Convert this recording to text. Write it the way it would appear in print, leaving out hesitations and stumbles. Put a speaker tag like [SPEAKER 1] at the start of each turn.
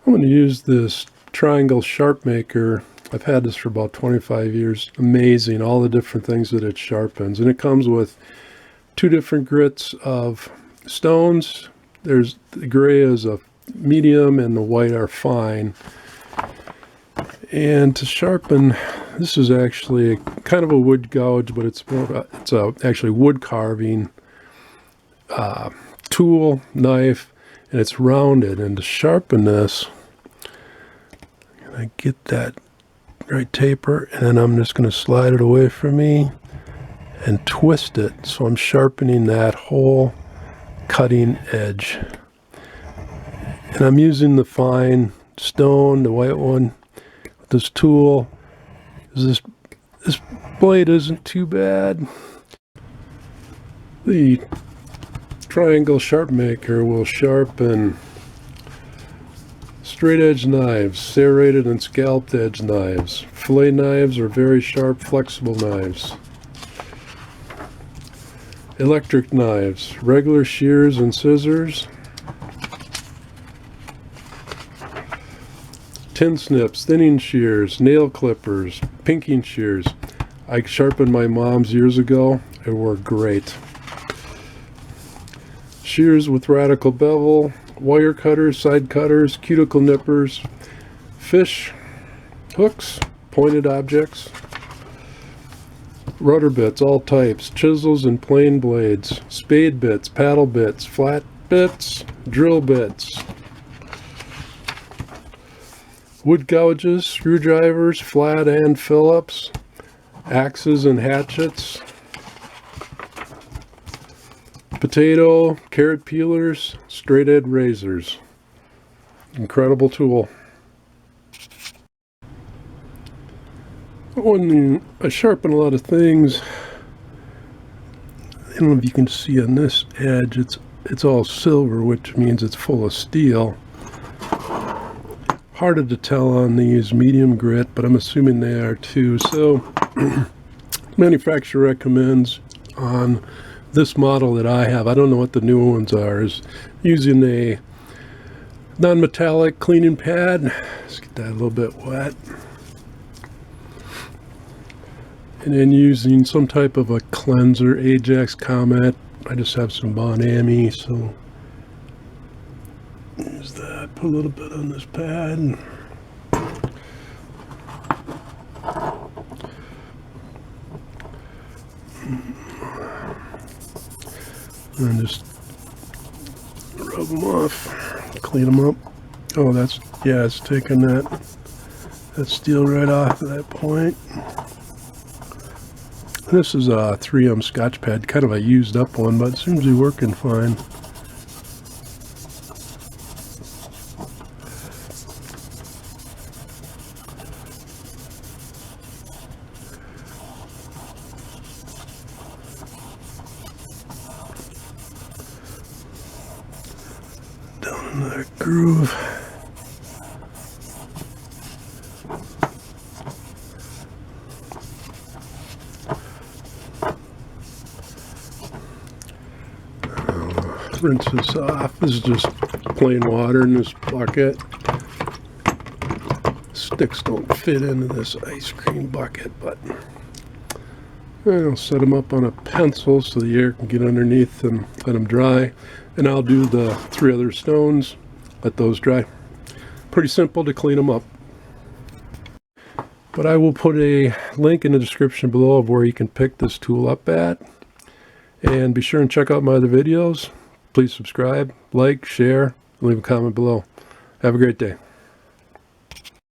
[SPEAKER 1] I'm going to use this triangle sharp maker. I've had this for about 25 years. Amazing, all the different things that it sharpens. And it comes with two different grits of stones. There's the gray is a medium and the white are fine. And to sharpen, this is actually kind of a wood gouge, but it's more actually wood carving tool, knife, and it's rounded. And to sharpen this, I get that right taper, and then I'm just going to slide it away from me and twist it, so I'm sharpening that whole cutting edge. And I'm using the fine stone, the white one, with this tool. This blade isn't too bad. The triangle sharp maker will sharpen straight edge knives, serrated and scalped edge knives. Fillet knives are very sharp, flexible knives. Electric knives, regular shears and scissors. Tin snips, thinning shears, nail clippers, pinking shears. I sharpened my mom's years ago. They work great. Shears with radical bevel, wire cutters, side cutters, cuticle nippers, fish hooks, pointed objects, rudder bits, all types, chisels and plane blades, spade bits, paddle bits, flat bits, drill bits, wood gouges, screwdrivers, flat and Phillips, axes and hatchets, potato, carrot peelers, straight edge razors. Incredible tool. When I sharpen a lot of things, I don't know if you can see on this edge, it's all silver, which means it's full of steel. Harder to tell on these medium grit, but I'm assuming they are too. So manufacturer recommends on this model that I have, I don't know what the new ones are, is using a non-metallic cleaning pad. Let's get that a little bit wet. And then using some type of a cleanser, Ajax Comet. I just have some Bon Ami, so use that. Put a little bit on this pad. And just rub them off, clean them up. Oh, that's, yeah, it's taking that steel right off at that point. This is a 3M Scotch pad, kind of a used up one, but it seems to be working fine. Down in that groove. Rinse this off. This is just plain water in this bucket. Sticks don't fit into this ice cream bucket, but I'll set them up on a pencil so the air can get underneath and let them dry. And I'll do the 3 other stones, let those dry. Pretty simple to clean them up. But I will put a link in the description below of where you can pick this tool up at. And be sure and check out my other videos. Please subscribe, like, share, and leave a comment below. Have a great day.